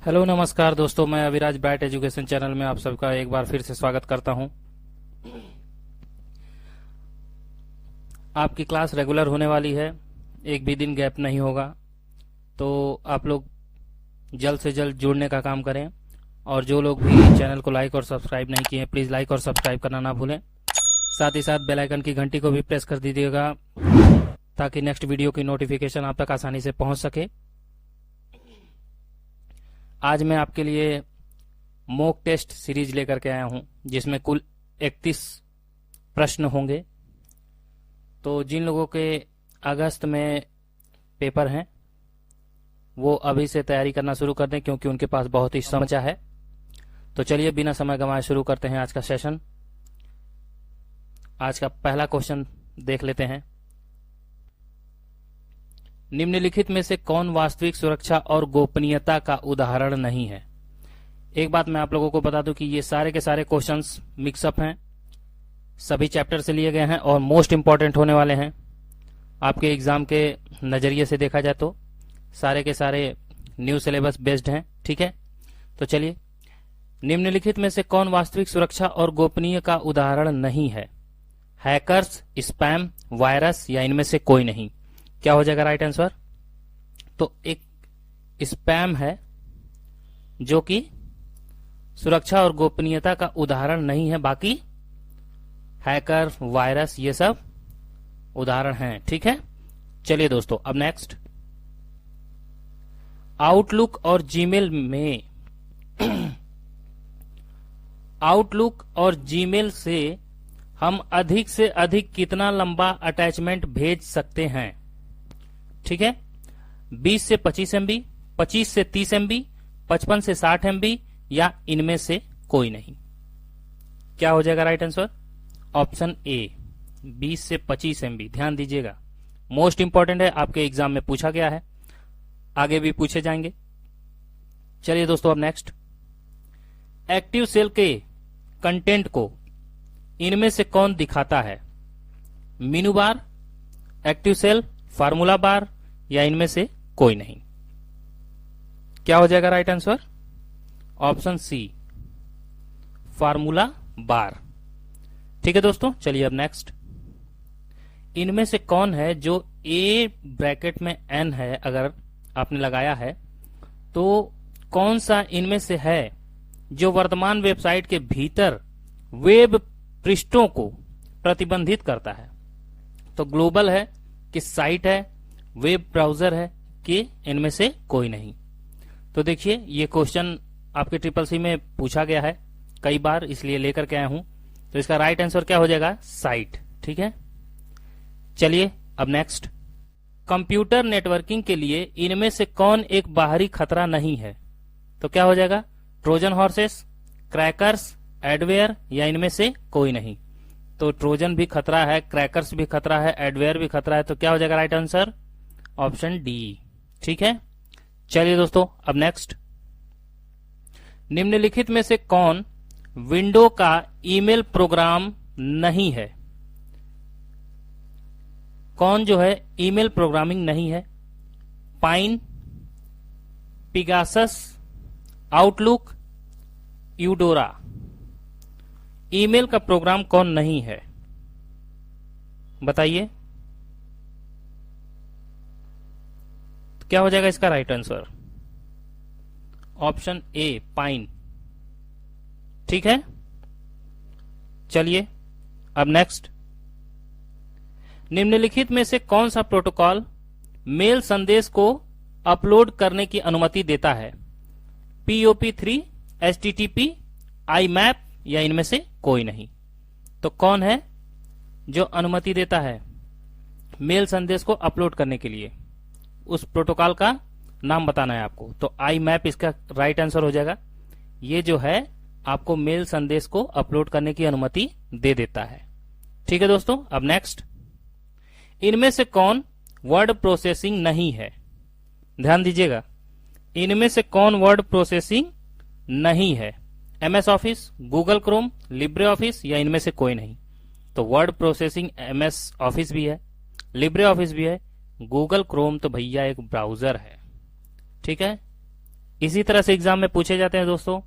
Hello नमस्कार दोस्तों, मैं अविराज बैट एजुकेशन चैनल में आप सबका एक बार फिर से स्वागत करता हूं। आपकी क्लास रेगुलर होने वाली है, एक भी दिन गैप नहीं होगा। तो आप लोग जल्द से जल्द जुड़ने का काम करें और जो लोग भी चैनल को लाइक और सब्सक्राइब नहीं किए हैं प्लीज़ लाइक और सब्सक्राइब करना ना भूलें। साथ ही साथ बेल आइकन की घंटी को भी प्रेस कर दीजिएगा ताकि नेक्स्ट वीडियो की नोटिफिकेशन आप तक आसानी से पहुंच सके। आज मैं आपके लिए मॉक टेस्ट सीरीज लेकर के आया हूं जिसमें कुल 31 प्रश्न होंगे। तो जिन लोगों के अगस्त में पेपर हैं वो अभी से तैयारी करना शुरू कर दें क्योंकि उनके पास बहुत ही समय बचा है। तो चलिए बिना समय गंवाए शुरू करते हैं आज का सेशन। आज का पहला क्वेश्चन देख लेते हैं। निम्नलिखित में से कौन वास्तविक सुरक्षा और गोपनीयता का उदाहरण नहीं है? एक बात मैं आप लोगों को बता दूं कि ये सारे के सारे क्वेश्चंस मिक्सअप हैं, सभी चैप्टर से लिए गए हैं और मोस्ट इंपॉर्टेंट होने वाले हैं आपके एग्जाम के नजरिए से देखा जाए तो सारे के सारे न्यू सिलेबस बेस्ड हैं। ठीक है, तो चलिए, निम्नलिखित में से कौन वास्तविक सुरक्षा और गोपनीय का उदाहरण नहीं है? हैकर्स, स्पैम, वायरस या इनमें से कोई नहीं? क्या हो जाएगा राइट आंसर? तो एक स्पैम है जो कि सुरक्षा और गोपनीयता का उदाहरण नहीं है, बाकी हैकर, वायरस ये सब उदाहरण हैं। ठीक है, चलिए दोस्तों, अब नेक्स्ट। आउटलुक और जीमेल में आउटलुक और जीमेल से हम अधिक से अधिक कितना लंबा अटैचमेंट भेज सकते हैं? ठीक है, 20 से 25 MB, 25 से 30 MB, 55 से 60 MB या इनमें से कोई नहीं? क्या हो जाएगा राइट आंसर? ऑप्शन ए, 20 से 25 MB। ध्यान दीजिएगा, मोस्ट इंपॉर्टेंट है, आपके एग्जाम में पूछा गया है, आगे भी पूछे जाएंगे। चलिए दोस्तों, अब नेक्स्ट। एक्टिव सेल के कंटेंट को इनमें से कौन दिखाता है? Menu bar, active cell, formula bar या इनमें से कोई नहीं? क्या हो जाएगा right answer? Option C, formula bar. ठीक है दोस्तों, चलिए अब नेक्स्ट। इनमें से कौन है जो ए ब्रैकेट में एन है अगर आपने लगाया है तो कौन सा इनमें से है जो वर्तमान वेबसाइट के भीतर वेब पृष्ठों को प्रतिबंधित करता है? तो ग्लोबल है कि साइट है, वेब ब्राउजर है कि इनमें से कोई नहीं? तो देखिए, ये क्वेश्चन आपके ट्रिपल सी में पूछा गया है कई बार, इसलिए लेकर के आया हूं। तो इसका राइट आंसर क्या हो जाएगा? साइट। ठीक है, चलिए अब नेक्स्ट। कंप्यूटर नेटवर्किंग के लिए इनमें से कौन एक बाहरी खतरा नहीं है? तो क्या हो जाएगा? ट्रोजन हॉर्सेस, क्रैकर्स, एडवेयर या इनमें से कोई नहीं? तो ट्रोजन भी खतरा है, क्रैकर्स भी खतरा है, एडवेयर भी खतरा है। तो क्या हो जाएगा राइट आंसर? Option D. ठीक है, चलिए दोस्तों, अब नेक्स्ट। निम्नलिखित में से कौन विंडो का ईमेल प्रोग्राम नहीं है? कौन जो है ईमेल प्रोग्रामिंग नहीं है? Pine, Pegasus, outlook, Eudora. Email का प्रोग्राम कौन नहीं है बताइए? तो क्या हो जाएगा इसका right answer? Option A, pine. ठीक है, चलिए अब नेक्स्ट। निम्नलिखित में से कौन सा प्रोटोकॉल मेल संदेश को अपलोड करने की अनुमति देता है? POP3, HTTP, IMAP या इनमें से कोई नहीं? तो कौन है जो अनुमति देता है मेल संदेश को अपलोड करने के लिए? उस प्रोटोकॉल का नाम बताना है आपको। तो IMAP इसका राइट आंसर हो जाएगा। ये जो है आपको मेल संदेश को अपलोड करने की अनुमति दे देता है। ठीक है दोस्तों, अब नेक्स्ट। इनमें से कौन वर्ड प्रोसेसिंग नहीं है? ध्यान दीजिएगा, इनमें से कौन वर्ड प्रोसेसिंग नहीं है? MS office, Google Chrome, Libre office या इनमें से कोई नहीं? तो वर्ड प्रोसेसिंग MS ऑफिस भी है, लिब्रे ऑफिस भी है, गूगल क्रोम तो भैया एक ब्राउजर है। ठीक है, इसी तरह से एग्जाम में पूछे जाते हैं दोस्तों।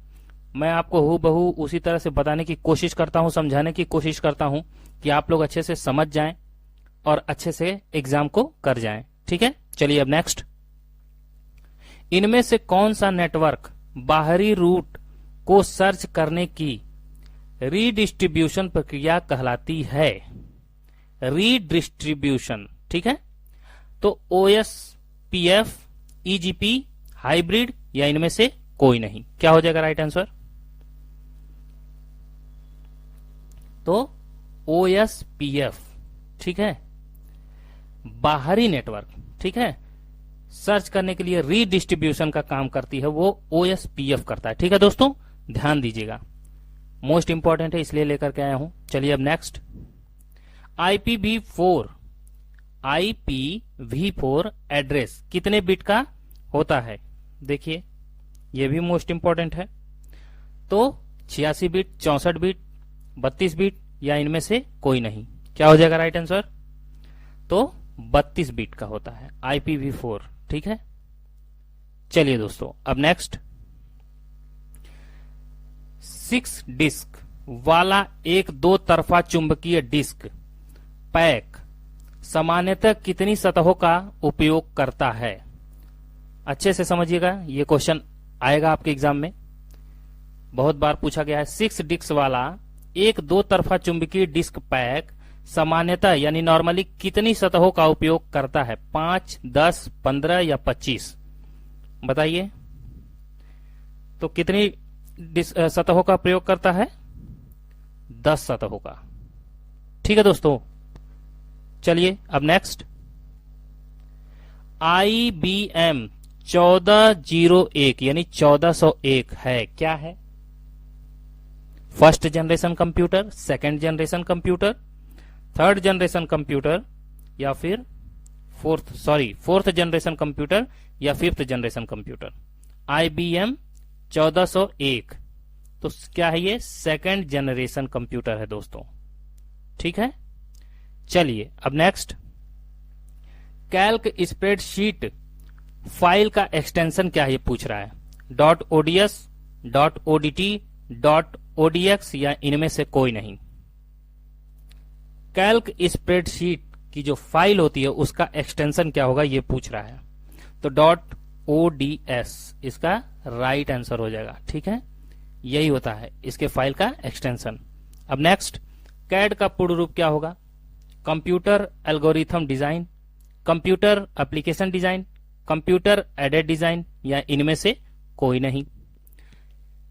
मैं आपको हूबहू उसी तरह से बताने की कोशिश करता हूं, समझाने की कोशिश करता हूं कि आप लोग अच्छे से समझ जाएं और अच्छे से एग्जाम को कर जाएं। ठीक है, चलिए अब नेक्स्ट। इनमें से कौन सा नेटवर्क बाहरी रूट को सर्च करने की रीडिस्ट्रीब्यूशन प्रक्रिया कहलाती है? रीडिस्ट्रीब्यूशन, ठीक है। तो OSPF, EGP, हाइब्रिड या इनमें से कोई नहीं। क्या हो जाएगा राइट आंसर? तो OSPF, ठीक है, बाहरी नेटवर्क, ठीक है, सर्च करने के लिए रीडिस्ट्रीब्यूशन का काम करती है वो OSPF करता है। ठीक है दोस्तों, ध्यान दीजिएगा, मोस्ट इंपॉर्टेंट है इसलिए लेकर के आया हूं। चलिए अब नेक्स्ट। IPv4 एड्रेस कितने बिट का होता है? देखिए ये भी मोस्ट इंपॉर्टेंट है। तो 86 बिट, 64 बिट, 32 बिट या इनमें से कोई नहीं। क्या हो जाएगा राइट आंसर? तो 32 बिट का होता है IPv4, ठीक है। चलिए दोस्तों अब नेक्स्ट। 6 डिस्क वाला एक दो तरफा चुंबकीय डिस्क पैक सामान्यतः कितनी सतहों का उपयोग करता है? अच्छे से समझिएगा, ये क्वेश्चन आएगा आपके एग्जाम में, बहुत बार पूछा गया है। 6 डिस्क वाला एक दो तरफा चुंबकीय डिस्क पैक सामान्यतः यानी नॉर्मली कितनी सतहों का उपयोग करता है? 5, 10, 15 या 25? बताइए तो कितनी सतहों का प्रयोग करता है? 10 सतहों का। ठीक है दोस्तों, चलिए अब नेक्स्ट। IBM 1401 यानी 1401 है, क्या है? First generation computer, second generation computer, third generation computer या फिर फोर्थ जनरेशन कंप्यूटर या फिफ्थ जनरेशन कंप्यूटर? IBM 1401, तो क्या है ये? सेकंड जनरेशन कंप्यूटर है दोस्तों, ठीक है। चलिए अब नेक्स्ट। कैल्क स्प्रेडशीट फाइल का एक्सटेंशन क्या है ये पूछ रहा है? .ods, .odt, .odx या इनमें से कोई नहीं। कैल्क स्प्रेडशीट की जो फाइल होती है उसका एक्सटेंशन क्या होगा ये पूछ रहा है। तो .ods इसका राइट आंसर हो जाएगा, ठीक है, यही होता है इसके फाइल का एक्सटेंशन। अब नेक्स्ट। कैड का पूर्ण रूप क्या होगा? Computer algorithm design, computer application design, computer aided design या इनमें से कोई नहीं।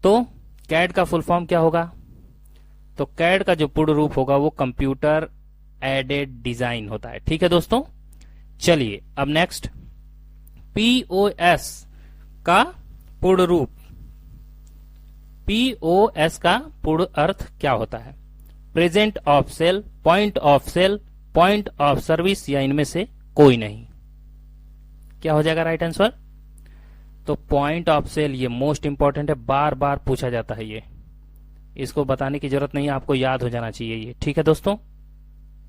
तो कैड का फुल फॉर्म क्या होगा? तो कैड का जो पूर्ण रूप होगा वो कंप्यूटर एडेड डिजाइन होता है, ठीक है दोस्तों। चलिए अब नेक्स्ट। POS का पूर्ण रूप, POS का पूर्ण अर्थ क्या होता है? Present of sale, point of sale, point of service या इनमें से कोई नहीं। क्या हो जाएगा राइट आंसर? तो पॉइंट ऑफ सेल, ये मोस्ट इंपॉर्टेंट है, बार बार पूछा जाता है, ये इसको बताने की जरूरत नहीं है, आपको याद हो जाना चाहिए ये, ठीक है दोस्तों।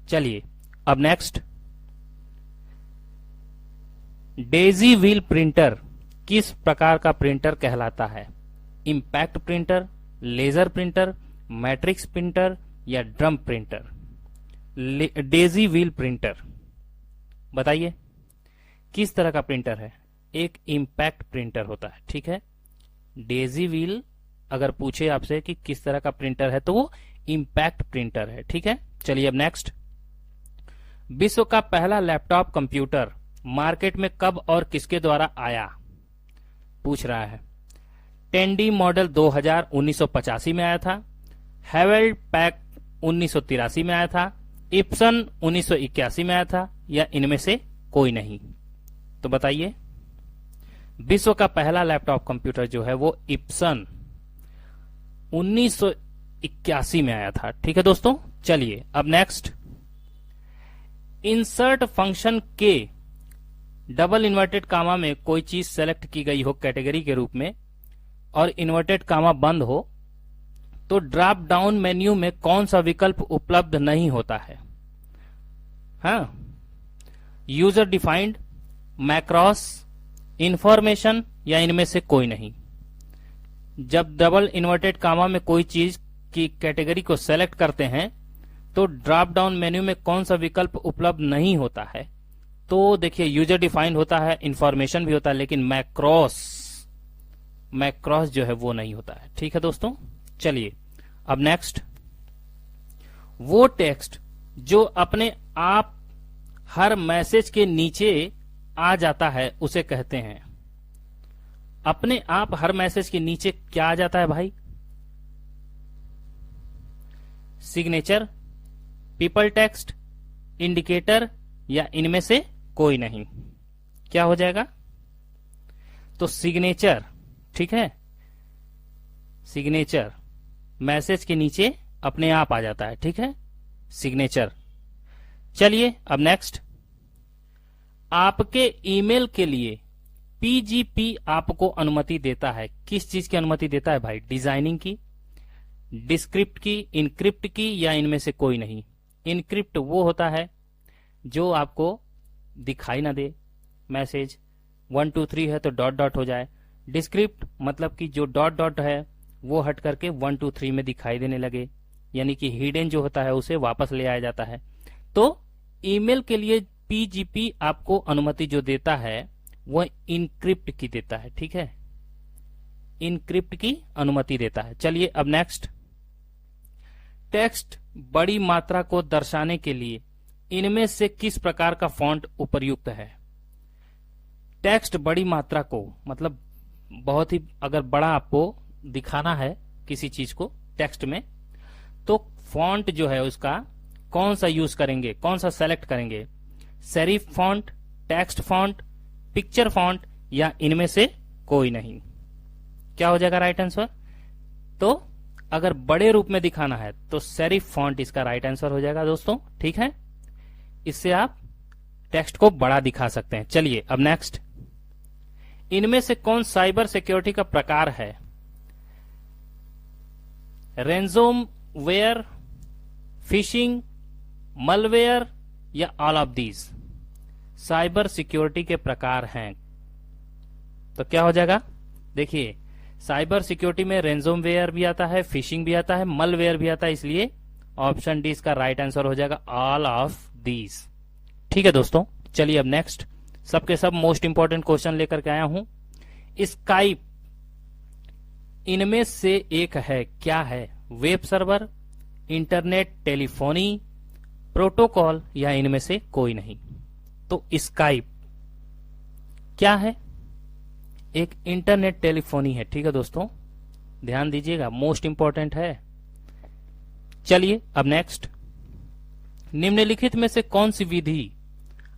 चलिए अब नेक्स्ट। डेजी व्हील प्रिंटर किस प्रकार का प्रिंटर कहलाता है? Impact printer, laser printer, matrix printer या drum printer? Daisy wheel printer बताइए किस तरह का प्रिंटर है? एक इंपैक्ट प्रिंटर होता है, ठीक है। डेजी व्हील अगर पूछे आपसे कि किस तरह का प्रिंटर है तो वो इंपैक्ट प्रिंटर है, ठीक है। चलिए अब नेक्स्ट। विश्व का पहला लैपटॉप कंप्यूटर मार्केट में कब और किसके द्वारा आया? पूछ रहा है। टेंडी मॉडल 2000 1985 में आया था, हेवेल्ड पैक 1983 में आया था, इप्सन 1981 में आया था या इनमें से कोई नहीं? तो बताइए। विश्व का पहला लैपटॉप कंप्यूटर जो है वो इप्सन 1981 में आया था, ठीक है दोस्तों। चलिए अब नेक्स्ट। इंसर्ट फंक्शन के डबल इन्वर्टेड कामा में कोई चीज सेलेक्ट की गई हो कैटेगरी के रूप में और इन्वर्टेड कामा बंद हो तो ड्रॉप डाउन मेन्यू में कौन सा विकल्प उपलब्ध नहीं होता है? हाँ, यूजर डिफाइंड, मैक्रोस, इंफॉर्मेशन या इनमें से कोई नहीं। जब डबल इन्वर्टेड कामा में कोई चीज की कैटेगरी को सेलेक्ट करते हैं तो ड्रॉप डाउन मेन्यू में कौन सा विकल्प उपलब्ध नहीं होता है? तो देखिए, यूजर डिफाइंड होता है, इंफॉर्मेशन भी होता है, लेकिन मैक्रॉस जो है वो नहीं होता है। ठीक है दोस्तों, चलिए अब नेक्स्ट, वो टेक्स्ट जो अपने आप हर मैसेज के नीचे आ जाता है उसे कहते हैं। अपने आप हर मैसेज के नीचे क्या आ जाता है भाई? सिग्नेचर, पीपल टेक्स्ट, इंडिकेटर या इनमें से कोई नहीं। क्या हो जाएगा? तो सिग्नेचर, ठीक है, सिग्नेचर मैसेज के नीचे अपने आप आ जाता है। ठीक है, सिग्नेचर। चलिए अब नेक्स्ट, आपके ईमेल के लिए पीजीपी आपको अनुमति देता है। किस चीज की अनुमति देता है भाई? डिजाइनिंग की, डिस्क्रिप्ट की, इनक्रिप्ट की या इनमें से कोई नहीं। इनक्रिप्ट वो होता है जो आपको दिखाई ना दे, मैसेज 1 2 3 है तो डॉट डॉट हो जाए। डिस्क्रिप्ट मतलब कि जो डॉट डॉट है वो हट करके 1 2 3 में दिखाई देने लगे, यानी कि हिडन जो होता है उसे वापस ले आया जाता है। तो ईमेल के लिए पीजीपी आपको अनुमति जो देता है वह इनक्रिप्ट की देता है। ठीक है, इनक्रिप्ट की अनुमति देता है। चलिए अब नेक्स्ट, टेक्स्ट बड़ी मात्रा को दर्शाने के लिए इनमें से किस प्रकार का फॉन्ट उपयुक्त है? टेक्स्ट बड़ी मात्रा को मतलब बहुत ही अगर बड़ा आपको दिखाना है किसी चीज को टेक्स्ट में, तो फॉन्ट जो है उसका कौन सा यूज करेंगे, कौन सा सेलेक्ट करेंगे? Serif font, text font, picture font या इनमें से कोई नहीं। क्या हो जाएगा राइट आंसर? तो अगर बड़े रूप में दिखाना है तो सेरिफ फॉन्ट इसका राइट आंसर हो जाएगा दोस्तों। ठीक है, इससे आप टेक्स्ट को बड़ा दिखा सकते हैं। चलिए अब नेक्स्ट, इनमें से कौन साइबर सिक्योरिटी का प्रकार है? रैंसमवेयर, फिशिंग, मलवेयर या all of these? Cyber security के प्रकार हैं। तो क्या हो जाएगा? देखिए, साइबर सिक्योरिटी में रैंसमवेयर भी आता है, फिशिंग भी आता है, मलवेयर भी आता है, इसलिए ऑप्शन डी इसका राइट आंसर हो जाएगा, ऑल ऑफ दीज। ठीक है दोस्तों, चलिए अब नेक्स्ट, सबके सब मोस्ट इंपॉर्टेंट क्वेश्चन लेकर के आया हूं। स्काइप इनमें से एक है, क्या है? Web server, internet telephony, protocol या इनमें से कोई नहीं। तो स्काइप क्या है? एक इंटरनेट टेलीफोनी है। ठीक है दोस्तों, ध्यान दीजिएगा, मोस्ट इंपॉर्टेंट है। चलिए अब नेक्स्ट, निम्नलिखित में से कौन सी विधि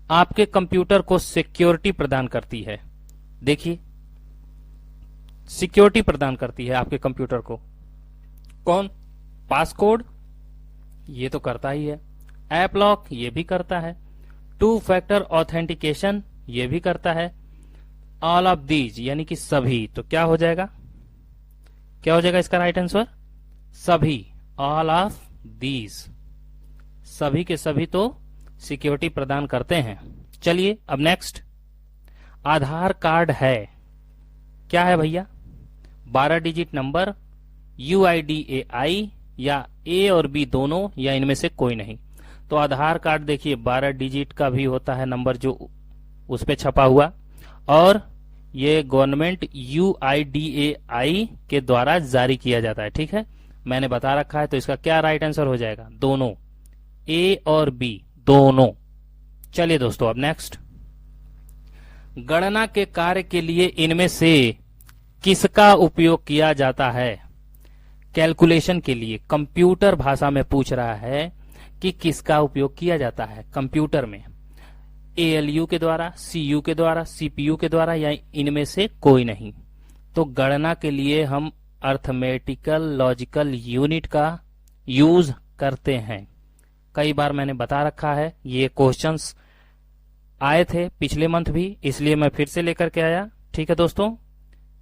आपके कंप्यूटर को सिक्योरिटी प्रदान करती है? देखिए, सिक्योरिटी प्रदान करती है आपके कंप्यूटर को। कौन? पासकोड, ये तो करता ही है। ऐप लॉक, ये भी करता है। 2 फैक्टर ऑथेंटिकेशन, ये भी करता है। ऑल ऑफ दीज यानी कि सभी। तो क्या हो जाएगा? क्या हो जाएगा इसका राइट आंसर? सभी, ऑल ऑफ दीज। सभी के सभी तो सिक्योरिटी प्रदान करते हैं। चलिए अब नेक्स्ट, आधार कार्ड है, क्या है भैया? 12 डिजिट नंबर, UIDAI या A और B दोनों या इनमें से कोई नहीं। तो आधार कार्ड देखिए 12 डिजिट का भी होता है नंबर जो उस पे छपा हुआ, और ये गवर्नमेंट UIDAI के द्वारा जारी किया जाता है। ठीक है, मैंने बता रखा है। तो इसका क्या राइट आंसर हो जाएगा? दोनों, A और B दोनों। चलिए दोस्तों अब नेक्स्ट, गणना के कार्य के लिए इनमें से किसका उपयोग किया जाता है? कैलकुलेशन के लिए कंप्यूटर भाषा में पूछ रहा है कि किसका उपयोग किया जाता है कंप्यूटर में? ALU के द्वारा, CU के द्वारा, CPU के द्वारा या इनमें से कोई नहीं। तो गणना के लिए हम अर्थमेटिकल लॉजिकल यूनिट का यूज करते हैं। कई बार मैंने बता रखा है, ये क्वेश्चंस आए थे पिछले मंथ भी, इसलिए मैं फिर से लेकर के आया। ठीक है दोस्तों,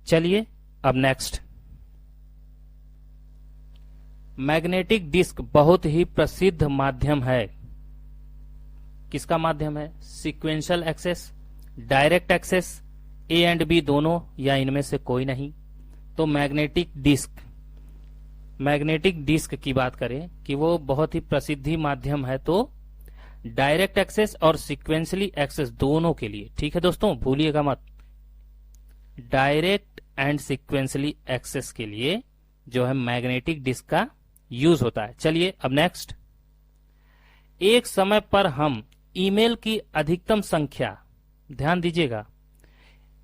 चलिए अब नेक्स्ट, मैग्नेटिक डिस्क बहुत ही प्रसिद्ध माध्यम है। किसका माध्यम है? Sequential access, direct access, A and B दोनों या इनमें से कोई नहीं। तो मैग्नेटिक डिस्क की बात करें कि वो बहुत ही प्रसिद्धि माध्यम है, तो डायरेक्ट एक्सेस और सिक्वेंशली एक्सेस दोनों के लिए, ठीक है दोस्तों, भूलिएगा मत, डायरेक्ट एंड सिक्वेंशली एक्सेस के लिए जो है मैग्नेटिक डिस्क का यूज होता है। चलिए अब नेक्स्ट, एक समय पर हम ईमेल की अधिकतम संख्या, ध्यान दीजिएगा,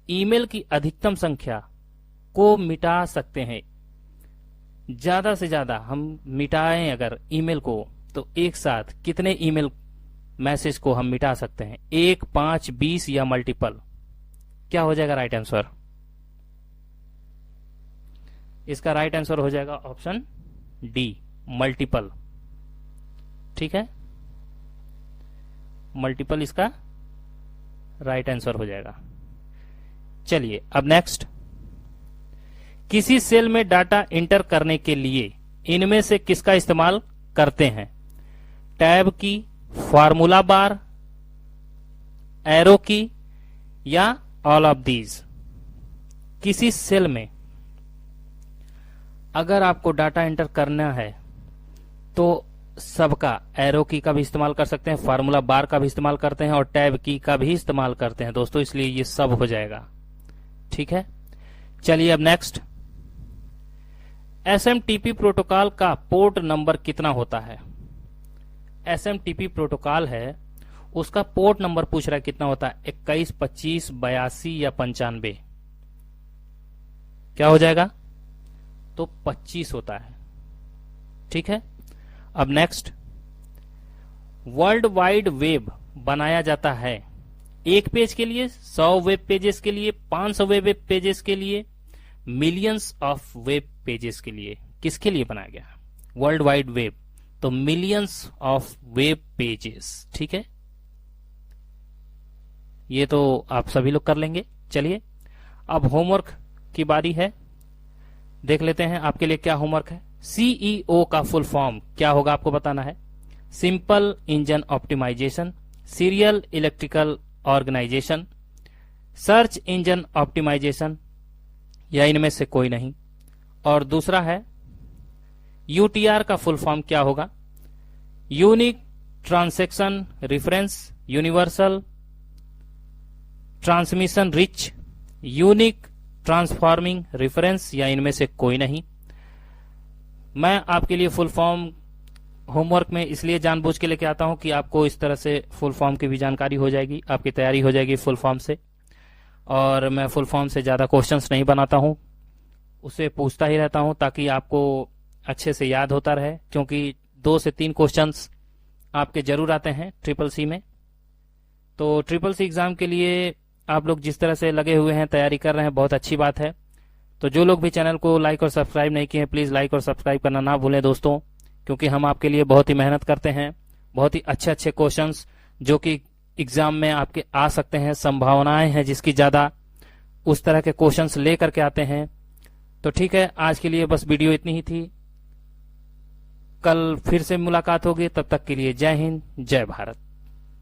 ईमेल की अधिकतम संख्या को मिटा सकते हैं। ज्यादा से ज्यादा हम मिटाएं अगर ईमेल को, तो एक साथ कितने ईमेल मैसेज को हम मिटा सकते हैं? 1, 5, 20 या मल्टीपल? क्या हो जाएगा राइट आंसर? इसका राइट आंसर हो जाएगा ऑप्शन डी, मल्टीपल। ठीक है, मल्टीपल इसका राइट आंसर हो जाएगा। चलिए अब नेक्स्ट, किसी सेल में डाटा इंटर करने के लिए इनमें से किसका इस्तेमाल करते हैं? टैब की, फार्मूला बार, एरो की या ऑल ऑफ दीज? किसी सेल में अगर आपको डाटा एंटर करना है तो सबका, एरो की का भी इस्तेमाल कर सकते हैं, फार्मूला बार का भी इस्तेमाल करते हैं और टैब की का भी इस्तेमाल करते हैं दोस्तों, इसलिए ये सब हो जाएगा। ठीक है, चलिए अब नेक्स्ट, एसएमटीपी प्रोटोकॉल का पोर्ट नंबर कितना होता है? एसएमटीपी प्रोटोकॉल है, उसका पोर्ट नंबर पूछ रहा है कितना होता है? 21, 25, 82 या 95? क्या हो जाएगा? तो 25 होता है। ठीक है, अब नेक्स्ट, वर्ल्ड वाइड वेब बनाया जाता है एक पेज के लिए, 100 वेब पेजेस के लिए, 500 वेब पेजेस के लिए, मिलियंस ऑफ वेब पेजेस के लिए? किसके लिए बनाया गया वर्ल्ड वाइड वेब? तो मिलियंस ऑफ वेब पेजेस। ठीक है, ये तो आप सभी लोग कर लेंगे। चलिए अब होमवर्क की बारी है, देख लेते हैं आपके लिए क्या होमवर्क है। सीईओ का फुल फॉर्म क्या होगा आपको बताना है। Simple engine optimisation, serial electrical organisation, search engine optimisation या इनमें से कोई नहीं। और दूसरा है यूटीआर का फुल फॉर्म क्या होगा? Unique transaction reference, universal transmission rich, unique transforming reference या इनमें से कोई नहीं। मैं आपके लिए फुल फॉर्म होमवर्क में इसलिए जानबूझ के लेके आता हूं कि आपको इस तरह से फुल फॉर्म की भी जानकारी हो जाएगी, आपकी तैयारी हो जाएगी फुल फॉर्म से। और मैं फुल फॉर्म से ज्यादा क्वेश्चंस नहीं बनाता हूं, उसे पूछता ही रहता हूं ताकि आपको अच्छे से याद होता रहे, क्योंकि 2 से 3 क्वेश्चंस आपके जरूर आते हैं ट्रिपल सी में। तो ट्रिपल सी एग्जाम के लिए आप लोग जिस तरह से लगे हुए हैं, तैयारी कर रहे हैं, बहुत अच्छी बात है। तो जो लोग भी चैनल को लाइक और सब्सक्राइब नहीं किए हैं, प्लीज लाइक और सब्सक्राइब करना ना भूलें दोस्तों, क्योंकि हम आपके लिए बहुत ही मेहनत करते हैं। बहुत ही अच्छे अच्छे क्वेश्चंस जो कि एग्जाम में आपके आ सकते हैं, संभावनाएं हैं जिसकी ज्यादा, उस तरह के क्वेश्चंस लेकर के आते हैं। तो ठीक है, आज के लिए बस वीडियो इतनी ही थी, कल फिर से मुलाकात होगी, तब तक के लिए जय हिंद, जय भारत।